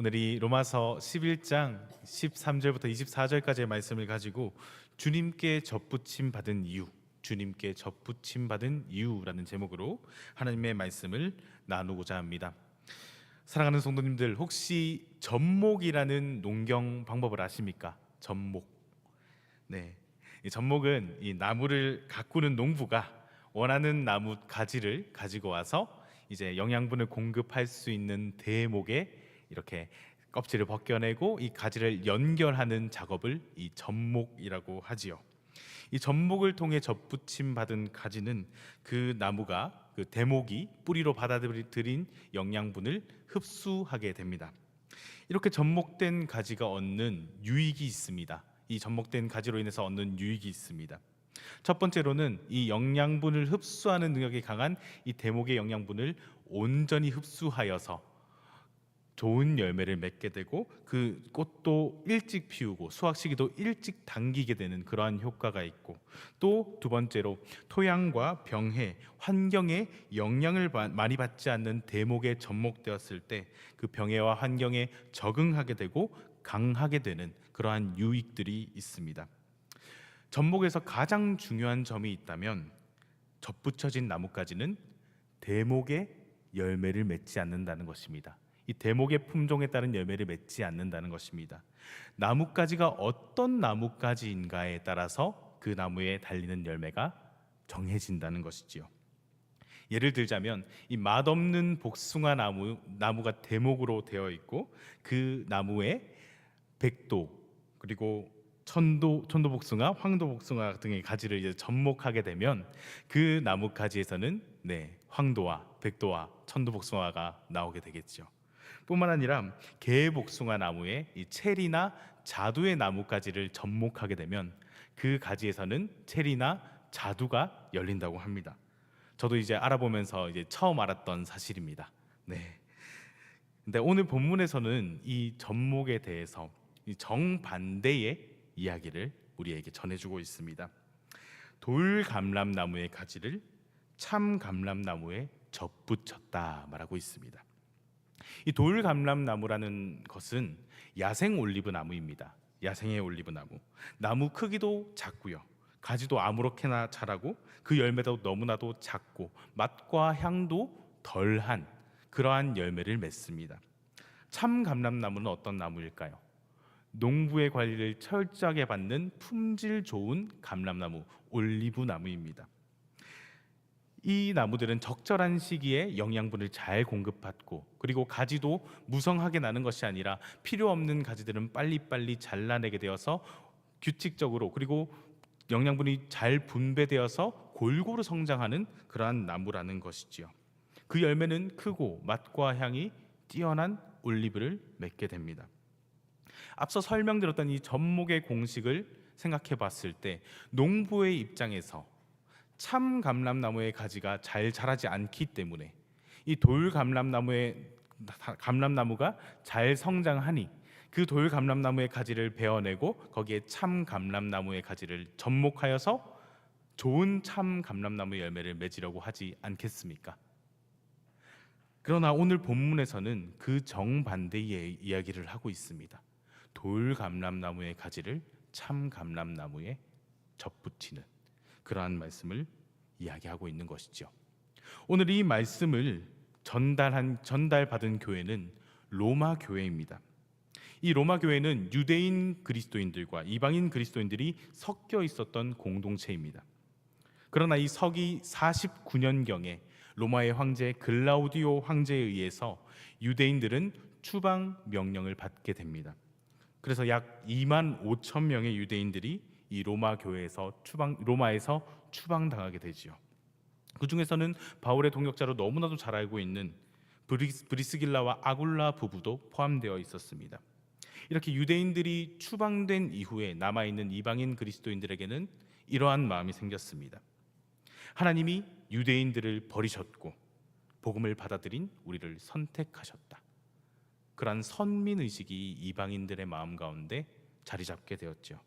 오늘이 로마서 11장 13절부터 24절까지의 말씀을 가지고 주님께 접붙임 받은 이유, 주님께 접붙임 받은 이유라는 제목으로 하나님의 말씀을 나누고자 합니다. 사랑하는 성도님들, 혹시 접목이라는 농경 방법을 아십니까? 접목. 네, 이 접목은 이 나무를 가꾸는 농부가 원하는 나무 가지를 가지고 와서 이제 영양분을 공급할 수 있는 대목에 이렇게 껍질을 벗겨내고 이 가지를 연결하는 작업을 이 접목이라고 하지요. 이 접목을 통해 접붙임 받은 가지는 그 나무가 그 대목이 뿌리로 받아들인 영양분을 흡수하게 됩니다. 이렇게 접목된 가지가 얻는 유익이 있습니다. 이 접목된 가지로 인해서 얻는 유익이 있습니다. 첫 번째로는 이 영양분을 흡수하는 능력이 강한 이 대목의 영양분을 온전히 흡수하여서 좋은 열매를 맺게 되고 그 꽃도 일찍 피우고 수확 시기도 일찍 당기게 되는 그러한 효과가 있고, 또 두 번째로 토양과 병해, 환경에 영향을 많이 받지 않는 대목에 접목되었을 때 그 병해와 환경에 적응하게 되고 강하게 되는 그러한 유익들이 있습니다. 접목에서 가장 중요한 점이 있다면 접붙여진 나뭇가지는 대목에 열매를 맺지 않는다는 것입니다. 이 대목의 품종에 따른 열매를 맺지 않는다는 것입니다. 나뭇가지가 어떤 나뭇가지인가에 따라서 그 나무에 달리는 열매가 정해진다는 것이지요. 예를 들자면 이 맛없는 복숭아 나무가 대목으로 되어 있고 그 나무에 백도, 그리고 천도복숭아, 황도복숭아 등의 가지를 이제 접목하게 되면 그 나무 가지에서는 황도와 백도와 천도복숭아가 나오게 되겠죠. 뿐만 아니라 개복숭아 나무에 이 체리나 자두의 나뭇가지를 접목하게 되면 그 가지에서는 체리나 자두가 열린다고 합니다. 저도 이제 알아보면서 이제 처음 알았던 사실입니다. 근데 오늘 본문에서는 이 접목에 대해서 이 정반대의 이야기를 우리에게 전해주고 있습니다. 돌감람나무의 가지를 참감람나무에 접붙였다 말하고 있습니다. 이 돌감람나무라는 것은 야생 올리브 나무입니다. 야생의 올리브 나무. 나무 크기도 작고요. 가지도 아무렇게나 자라고 그 열매도 너무나도 작고 맛과 향도 덜한 그러한 열매를 맺습니다. 참감람나무는 어떤 나무일까요? 농부의 관리를 철저하게 받는 품질 좋은 감람나무, 올리브 나무입니다. 이 나무들은 적절한 시기에 영양분을 잘 공급받고, 그리고 가지도 무성하게 나는 것이 아니라 필요 없는 가지들은 빨리빨리 잘라내게 되어서 규칙적으로, 그리고 영양분이 잘 분배되어서 골고루 성장하는 그러한 나무라는 것이지요. 그 열매는 크고 맛과 향이 뛰어난 올리브를 맺게 됩니다. 앞서 설명드렸던 이 접목의 공식을 생각해 봤을 때 농부의 입장에서 참 감람나무의 가지가 잘 자라지 않기 때문에 이 감람나무가 잘 성장하니 그 돌 감람나무의 가지를 베어내고 거기에 참 감람나무의 가지를 접목하여서 좋은 참 감람나무 열매를 맺으려고 하지 않겠습니까? 그러나 오늘 본문에서는 그 정반대의 이야기를 하고 있습니다. 돌 감람나무의 가지를 참 감람나무에 접붙이는 그러한 말씀을 이야기하고 있는 것이죠. 오늘 이 말씀을 전달받은 교회는 로마 교회입니다. 이 로마 교회는 유대인 그리스도인들과 이방인 그리스도인들이 섞여 있었던 공동체입니다. 그러나 이 서기 49년경에 로마의 황제 글라우디오 황제에 의해서 유대인들은 추방 명령을 받게 됩니다. 그래서 약 2만 5천 명의 유대인들이 이 로마에서 추방당하게 되지요. 그 중에서는 바울의 동역자로 너무나도 잘 알고 있는 브리스길라와 아굴라 부부도 포함되어 있었습니다. 이렇게 유대인들이 추방된 이후에 남아있는 이방인 그리스도인들에게는 이러한 마음이 생겼습니다. 하나님이 유대인들을 버리셨고 복음을 받아들인 우리를 선택하셨다. 그러한 선민의식이 이방인들의 마음 가운데 자리 잡게 되었죠.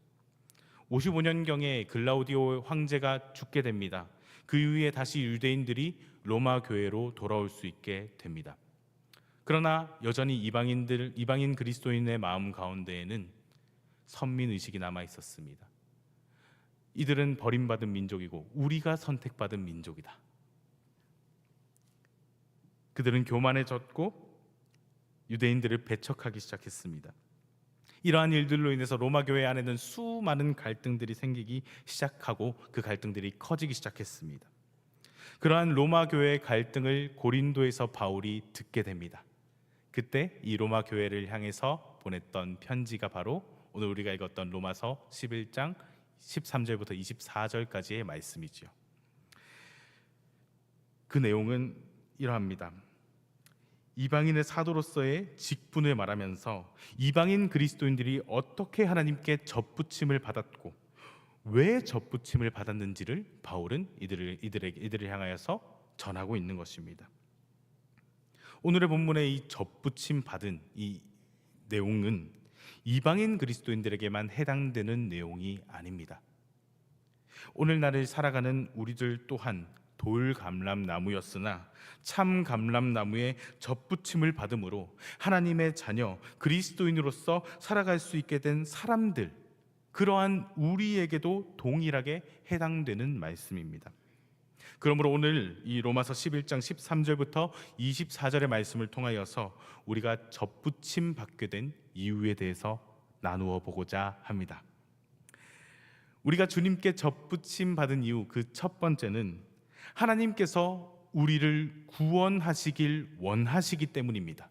55년경에 글라우디오 황제가 죽게 됩니다. 그 이후에 다시 유대인들이 로마 교회로 돌아올 수 있게 됩니다. 그러나 여전히 이방인 그리스도인의 마음 가운데에는 선민 의식이 남아 있었습니다. 이들은 버림받은 민족이고 우리가 선택받은 민족이다. 그들은 교만해졌고 유대인들을 배척하기 시작했습니다. 이러한 일들로 인해서 로마 교회 안에는 수많은 갈등들이 생기기 시작하고 그 갈등들이 커지기 시작했습니다. 그러한 로마 교회의 갈등을 고린도에서 바울이 듣게 됩니다. 그때 이 로마 교회를 향해서 보냈던 편지가 바로 오늘 우리가 읽었던 로마서 11장 13절부터 24절까지의 말씀이지요. 그 내용은 이러합니다. 이방인의 사도로서의 직분을 말하면서 이방인 그리스도인들이 어떻게 하나님께 접붙임을 받았고 왜 접붙임을 받았는지를 바울은 이들을 향하여서 전하고 있는 것입니다. 오늘의 본문의 이 접붙임 받은 이 내용은 이방인 그리스도인들에게만 해당되는 내용이 아닙니다. 오늘날을 살아가는 우리들 또한 돌감람나무였으나 참 감람나무에 접붙임을 받음으로 하나님의 자녀 그리스도인으로서 살아갈 수 있게 된 사람들, 그러한 우리에게도 동일하게 해당되는 말씀입니다. 그러므로 오늘 이 로마서 11장 13절부터 24절의 말씀을 통하여서 우리가 접붙임 받게 된 이유에 대해서 나누어 보고자 합니다. 우리가 주님께 접붙임 받은 이유, 그 첫 번째는 하나님께서 우리를 구원하시길 원하시기 때문입니다.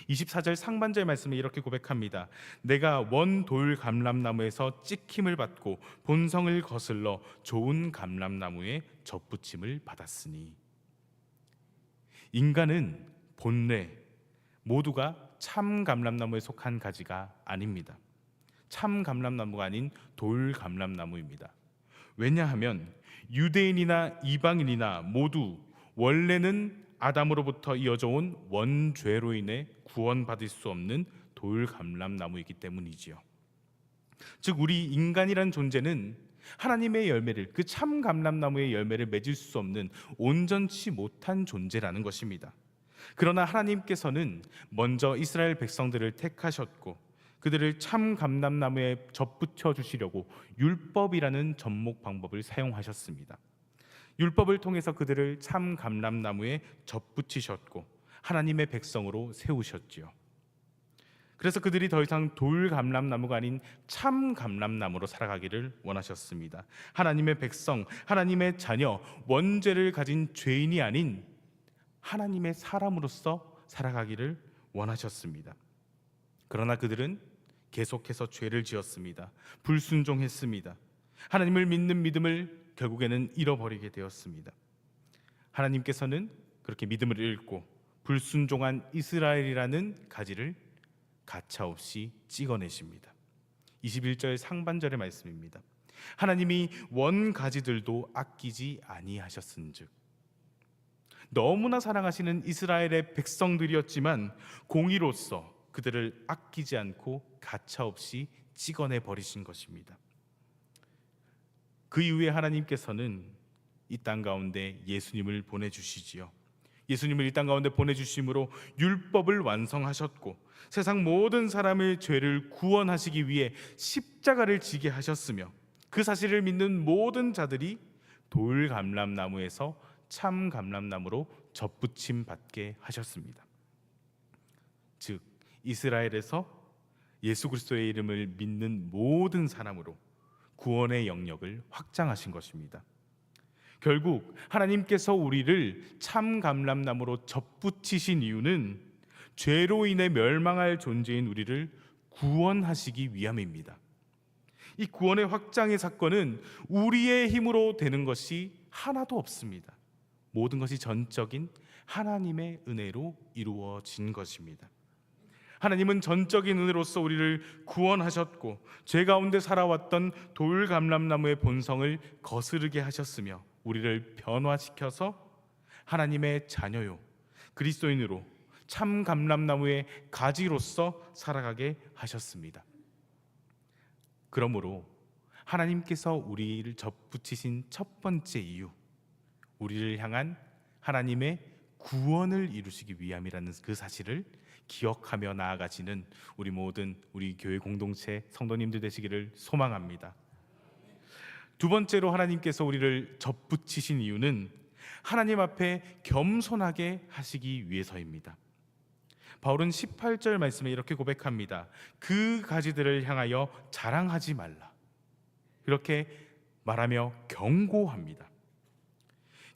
24절 상반절 말씀에 이렇게 고백합니다. 내가 원 돌 감람나무에서 찍힘을 받고 본성을 거슬러 좋은 감람나무에 접붙임을 받았으니. 인간은 본래 모두가 참 감람나무에 속한 가지가 아닙니다. 참 감람나무가 아닌 돌 감람나무입니다. 왜냐하면 유대인이나 이방인이나 모두 원래는 아담으로부터 이어져 온 원죄로 인해 구원받을 수 없는 돌 감람나무이기 때문이지요. 즉 우리 인간이란 존재는 하나님의 열매를, 그 참 감람나무의 열매를 맺을 수 없는 온전치 못한 존재라는 것입니다. 그러나 하나님께서는 먼저 이스라엘 백성들을 택하셨고 그들을 참 감람나무에 접붙여 주시려고 율법이라는 접목 방법을 사용하셨습니다. 율법을 통해서 그들을 참 감람나무에 접붙이셨고 하나님의 백성으로 세우셨지요. 그래서 그들이 더 이상 돌 감람나무가 아닌 참 감람나무로 살아가기를 원하셨습니다. 하나님의 백성, 하나님의 자녀, 원죄를 가진 죄인이 아닌 하나님의 사람으로서 살아가기를 원하셨습니다. 그러나 그들은 계속해서 죄를 지었습니다. 불순종했습니다. 하나님을 믿는 믿음을 결국에는 잃어버리게 되었습니다. 하나님께서는 그렇게 믿음을 잃고 불순종한 이스라엘이라는 가지를 가차없이 찍어내십니다. 21절 상반절의 말씀입니다. 하나님이 원 가지들도 아끼지 아니하셨은즉. 너무나 사랑하시는 이스라엘의 백성들이었지만 공의로서 그들을 아끼지 않고 가차없이 찍어내 버리신 것입니다. 그 이후에 하나님께서는 이 땅 가운데 예수님을 보내주시지요. 예수님을 이 땅 가운데 보내주심으로 율법을 완성하셨고 세상 모든 사람의 죄를 구원하시기 위해 십자가를 지게 하셨으며 그 사실을 믿는 모든 자들이 돌 감람나무에서 참 감람나무로 접붙임 받게 하셨습니다. 즉 이스라엘에서 예수 그리스도의 이름을 믿는 모든 사람으로 구원의 영역을 확장하신 것입니다. 결국 하나님께서 우리를 참 감람나무로 접붙이신 이유는 죄로 인해 멸망할 존재인 우리를 구원하시기 위함입니다. 이 구원의 확장의 사건은 우리의 힘으로 되는 것이 하나도 없습니다. 모든 것이 전적인 하나님의 은혜로 이루어진 것입니다. 하나님은 전적인 은혜로서 우리를 구원하셨고 죄 가운데 살아왔던 돌 감람나무의 본성을 거스르게 하셨으며 우리를 변화시켜서 하나님의 자녀요 그리스도인으로 참 감람나무의 가지로서 살아가게 하셨습니다. 그러므로 하나님께서 우리를 접붙이신 첫 번째 이유, 우리를 향한 하나님의 구원을 이루시기 위함이라는 그 사실을 기억하며 나아가시는 우리 모든 우리 교회 공동체 성도님들 되시기를 소망합니다. 두 번째로 하나님께서 우리를 접붙이신 이유는 하나님 앞에 겸손하게 하시기 위해서입니다. 바울은 18절 말씀에 이렇게 고백합니다. 그 가지들을 향하여 자랑하지 말라. 이렇게 말하며 경고합니다.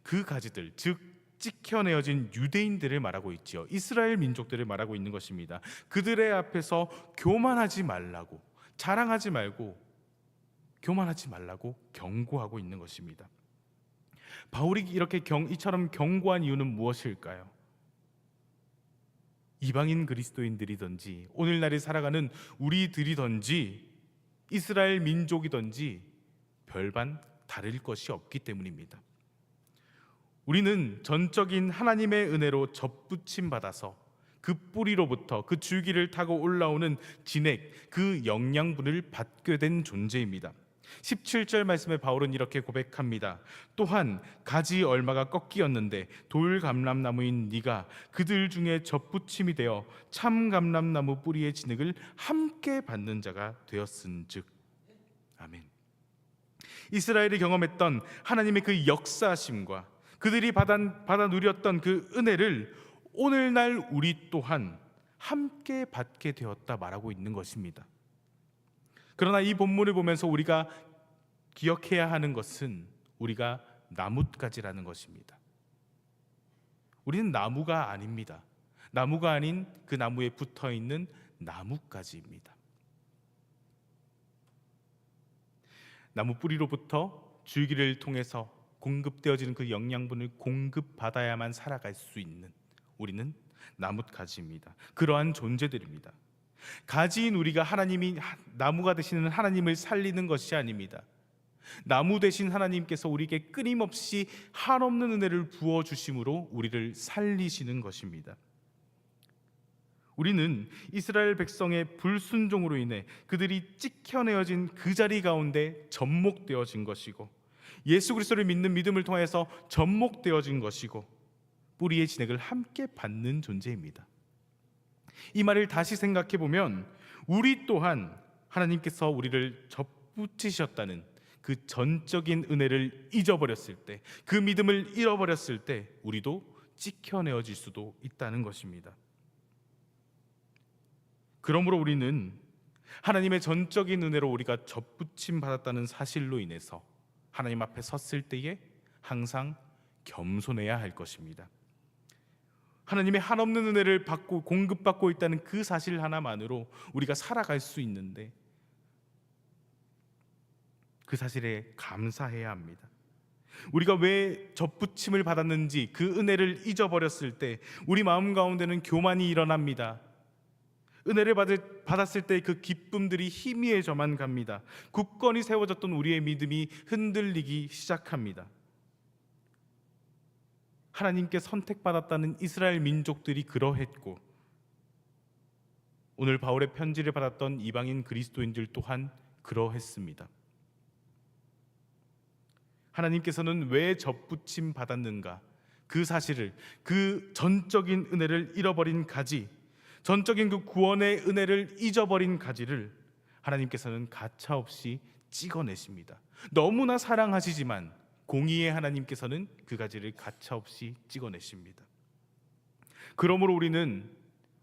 그 가지들, 즉 찍혀내어진 유대인들을 말하고 있지요. 이스라엘 민족들을 말하고 있는 것입니다. 그들의 앞에서 교만하지 말라고, 자랑하지 말고 교만하지 말라고 경고하고 있는 것입니다. 바울이 이렇게 이처럼 경고한 이유는 무엇일까요? 이방인 그리스도인들이든지 오늘날에 살아가는 우리들이든지 이스라엘 민족이든지 별반 다를 것이 없기 때문입니다. 우리는 전적인 하나님의 은혜로 접붙임 받아서 그 뿌리로부터 그 줄기를 타고 올라오는 진액, 그 영양분을 받게 된 존재입니다. 17절 말씀에 바울은 이렇게 고백합니다. 또한 가지 얼마가 꺾이었는데 돌감람나무인 네가 그들 중에 접붙임이 되어 참 감람나무 뿌리의 진흙을 함께 받는 자가 되었은즉. 아멘. 이스라엘이 경험했던 하나님의 그 역사하심과 그들이 받아 누렸던 그 은혜를 오늘날 우리 또한 함께 받게 되었다 말하고 있는 것입니다. 그러나 이 본문을 보면서 우리가 기억해야 하는 것은 우리가 나뭇가지라는 것입니다. 우리는 나무가 아닙니다. 나무가 아닌 그 나무에 붙어있는 나뭇가지입니다. 나무 뿌리로부터 줄기를 통해서 공급되어지는 그 영양분을 공급받아야만 살아갈 수 있는 우리는 나뭇가지입니다. 그러한 존재들입니다. 가지인 우리가 하나님이 나무가 되시는 하나님을 살리는 것이 아닙니다. 나무 되신 하나님께서 우리에게 끊임없이 한없는 은혜를 부어주심으로 우리를 살리시는 것입니다. 우리는 이스라엘 백성의 불순종으로 인해 그들이 찍혀내어진 그 자리 가운데 접목되어진 것이고 예수 그리스도를 믿는 믿음을 통해서 접목되어진 것이고 뿌리의 진액을 함께 받는 존재입니다. 이 말을 다시 생각해 보면 우리 또한 하나님께서 우리를 접붙이셨다는 그 전적인 은혜를 잊어버렸을 때, 그 믿음을 잃어버렸을 때 우리도 찍혀내어질 수도 있다는 것입니다. 그러므로 우리는 하나님의 전적인 은혜로 우리가 접붙임 받았다는 사실로 인해서 하나님 앞에 섰을 때에 항상 겸손해야 할 것입니다. 하나님의 한없는 은혜를 받고 공급받고 있다는 그 사실 하나만으로 우리가 살아갈 수 있는데 그 사실에 감사해야 합니다. 우리가 왜 접붙임을 받았는지 그 은혜를 잊어버렸을 때 우리 마음 가운데는 교만이 일어납니다. 은혜를 받았을 때 그 기쁨들이 희미해져만 갑니다. 굳건히 세워졌던 우리의 믿음이 흔들리기 시작합니다. 하나님께 선택받았다는 이스라엘 민족들이 그러했고 오늘 바울의 편지를 받았던 이방인 그리스도인들 또한 그러했습니다. 하나님께서는 왜 접붙임 받았는가? 그 사실을, 그 전적인 은혜를 잃어버린 가지, 전적인 그 구원의 은혜를 잊어버린 가지를 하나님께서는 가차없이 찍어내십니다. 너무나 사랑하시지만 공의의 하나님께서는 그 가지를 가차없이 찍어내십니다. 그러므로 우리는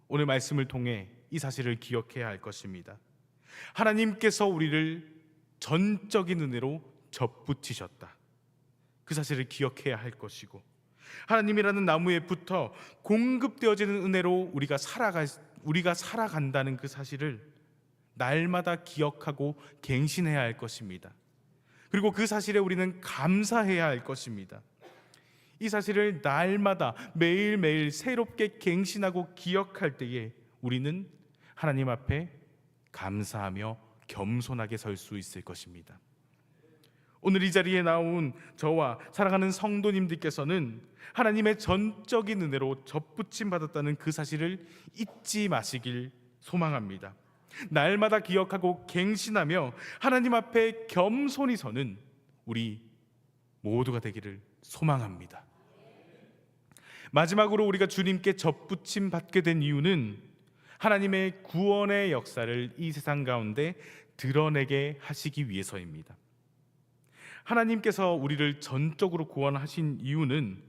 오늘 말씀을 통해 이 사실을 기억해야 할 것입니다. 하나님께서 우리를 전적인 은혜로 접붙이셨다. 그 사실을 기억해야 할 것이고 하나님이라는 나무에 붙어 공급되어지는 은혜로 우리가 살아간다는 그 사실을 날마다 기억하고 갱신해야 할 것입니다. 그리고 그 사실에 우리는 감사해야 할 것입니다. 이 사실을 날마다 매일매일 새롭게 갱신하고 기억할 때에 우리는 하나님 앞에 감사하며 겸손하게 설 수 있을 것입니다. 오늘 이 자리에 나온 저와 사랑하는 성도님들께서는 하나님의 전적인 은혜로 접붙임 받았다는 그 사실을 잊지 마시길 소망합니다. 날마다 기억하고 갱신하며 하나님 앞에 겸손히 서는 우리 모두가 되기를 소망합니다. 마지막으로 우리가 주님께 접붙임 받게 된 이유는 하나님의 구원의 역사를 이 세상 가운데 드러내게 하시기 위해서입니다. 하나님께서 우리를 전적으로 구원하신 이유는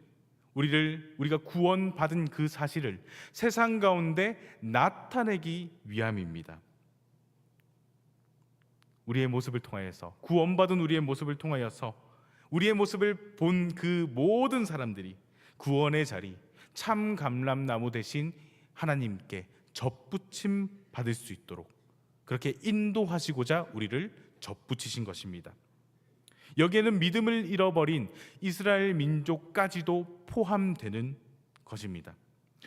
우리가 구원받은 그 사실을 세상 가운데 나타내기 위함입니다. 우리의 모습을 통하여서, 구원받은 우리의 모습을 통하여서 우리의 모습을 본 그 모든 사람들이 구원의 자리, 참 감람나무 대신 하나님께 접붙임 받을 수 있도록 그렇게 인도하시고자 우리를 접붙이신 것입니다. 여기에는 믿음을 잃어버린 이스라엘 민족까지도 포함되는 것입니다.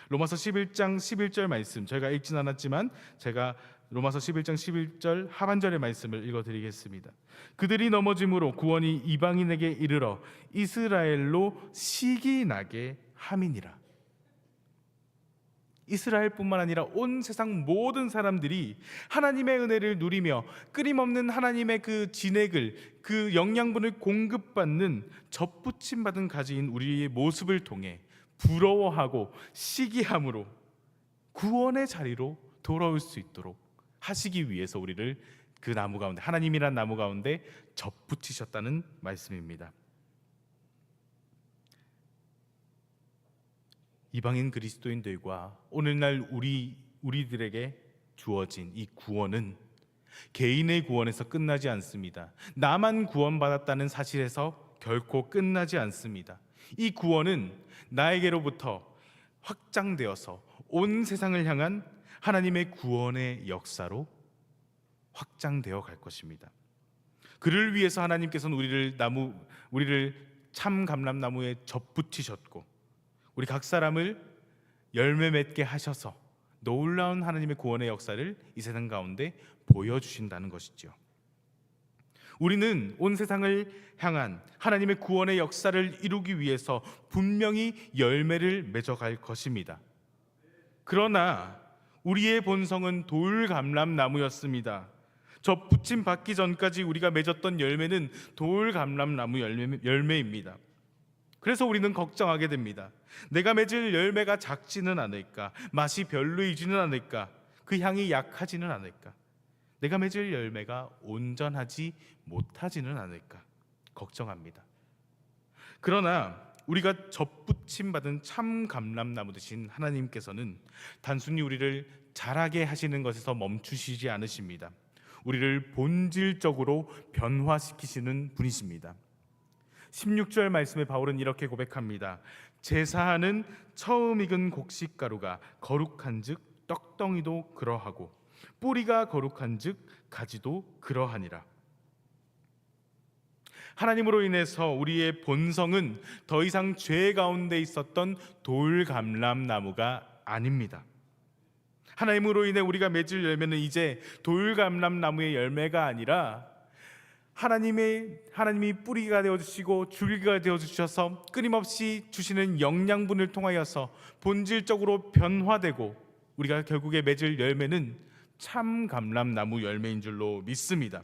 로마서 11장 11절 말씀, 저희가 읽진 않았지만 제가 로마서 11장 11절 하반절의 말씀을 읽어드리겠습니다. 그들이 넘어짐으로 구원이 이방인에게 이르러 이스라엘로 시기나게 함이니라. 이스라엘뿐만 아니라 온 세상 모든 사람들이 하나님의 은혜를 누리며 끊임없는 하나님의 그 진액을, 그 영양분을 공급받는 접붙임 받은 가지인 우리의 모습을 통해 부러워하고 시기함으로 구원의 자리로 돌아올 수 있도록 하시기 위해서 우리를 그 나무 가운데, 하나님이란 나무 가운데 접붙이셨다는 말씀입니다. 이방인 그리스도인들과 오늘날 우리들에게 주어진 이 구원은 개인의 구원에서 끝나지 않습니다. 나만 구원받았다는 사실에서 결코 끝나지 않습니다. 이 구원은 나에게로부터 확장되어서 온 세상을 향한 하나님의 구원의 역사로 확장되어 갈 것입니다. 그를 위해서 하나님께서는 우리를 참 감람나무에 접붙이셨고 우리 각 사람을 열매 맺게 하셔서 놀라운 하나님의 구원의 역사를 이 세상 가운데 보여주신다는 것이죠. 우리는 온 세상을 향한 하나님의 구원의 역사를 이루기 위해서 분명히 열매를 맺어갈 것입니다. 그러나 우리의 본성은 돌감람나무였습니다. 접붙임 받기 전까지 우리가 맺었던 열매는 돌감람나무 열매입니다. 그래서 우리는 걱정하게 됩니다. 내가 맺을 열매가 작지는 않을까? 맛이 별로이지는 않을까? 그 향이 약하지는 않을까? 내가 맺을 열매가 온전하지 못하지는 않을까? 걱정합니다. 그러나 우리가 접붙임 받은 참 감람나무 되신 하나님께서는 단순히 우리를 자라게 하시는 것에서 멈추시지 않으십니다. 우리를 본질적으로 변화시키시는 분이십니다. 16절 말씀에 바울은 이렇게 고백합니다. 제사하는 처음 익은 곡식가루가 거룩한즉 떡덩이도 그러하고 뿌리가 거룩한즉 가지도 그러하니라. 하나님으로 인해서 우리의 본성은 더 이상 죄 가운데 있었던 돌감람나무가 아닙니다. 하나님으로 인해 우리가 맺을 열매는 이제 돌감람나무의 열매가 아니라 하나님이 뿌리가 되어주시고 줄기가 되어주셔서 끊임없이 주시는 영양분을 통하여서 본질적으로 변화되고 우리가 결국에 맺을 열매는 참 감람나무 열매인 줄로 믿습니다.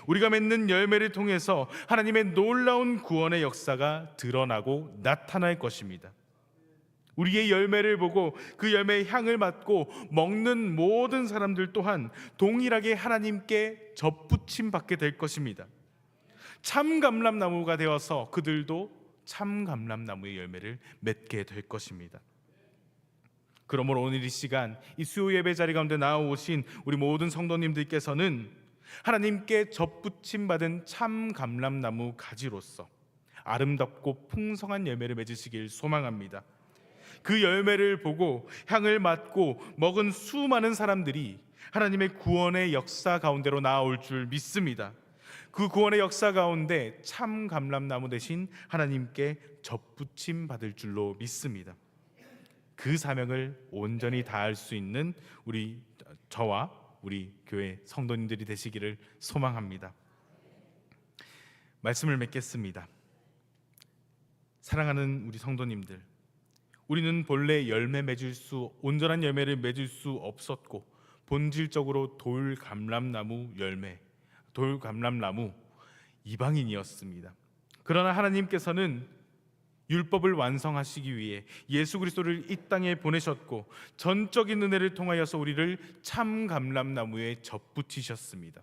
우리가 맺는 열매를 통해서 하나님의 놀라운 구원의 역사가 드러나고 나타날 것입니다. 우리의 열매를 보고 그 열매의 향을 맡고 먹는 모든 사람들 또한 동일하게 하나님께 접붙임 받게 될 것입니다. 참 감람나무가 되어서 그들도 참 감람나무의 열매를 맺게 될 것입니다. 그러므로 오늘 이 시간 이 수요 예배 자리 가운데 나오신 우리 모든 성도님들께서는 하나님께 접붙임 받은 참 감람나무 가지로서 아름답고 풍성한 열매를 맺으시길 소망합니다. 그 열매를 보고 향을 맡고 먹은 수많은 사람들이 하나님의 구원의 역사 가운데로 나아올 줄 믿습니다. 그 구원의 역사 가운데 참 감람나무 대신 하나님께 접붙임 받을 줄로 믿습니다. 그 사명을 온전히 다할 수 있는 저와 우리 교회 성도님들이 되시기를 소망합니다. 말씀을 맺겠습니다. 사랑하는 우리 성도님들, 우리는 본래 온전한 열매를 맺을 수 없었고 본질적으로 돌감람나무 이방인이었습니다. 그러나 하나님께서는 율법을 완성하시기 위해 예수 그리스도를 이 땅에 보내셨고 전적인 은혜를 통하여서 우리를 참 감람나무에 접붙이셨습니다.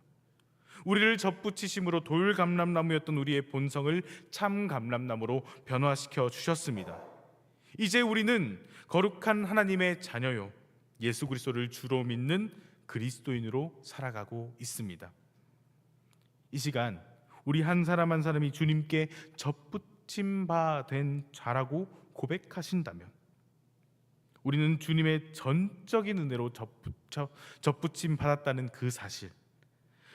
우리를 접붙이심으로 돌 감람나무였던 우리의 본성을 참 감람나무로 변화시켜 주셨습니다. 이제 우리는 거룩한 하나님의 자녀요, 예수 그리스도를 주로 믿는 그리스도인으로 살아가고 있습니다. 이 시간 우리 한 사람 한 사람이 주님께 접붙임 바 된 자라고 고백하신다면, 우리는 주님의 전적인 은혜로 접붙임 받았다는 그 사실,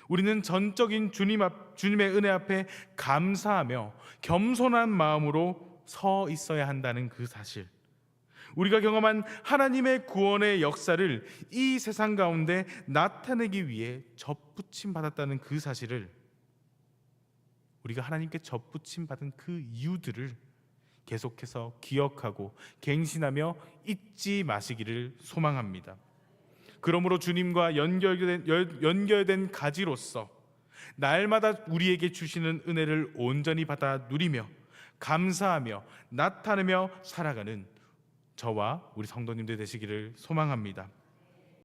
우리는 전적인 주님의 은혜 앞에 감사하며 겸손한 마음으로 서 있어야 한다는 그 사실, 우리가 경험한 하나님의 구원의 역사를 이 세상 가운데 나타내기 위해 접붙임 받았다는 그 사실을, 우리가 하나님께 접붙임 받은 그 이유들을 계속해서 기억하고 갱신하며 잊지 마시기를 소망합니다. 그러므로 주님과 연결된 가지로서 날마다 우리에게 주시는 은혜를 온전히 받아 누리며 감사하며 나타내며 살아가는 저와 우리 성도님들 되시기를 소망합니다.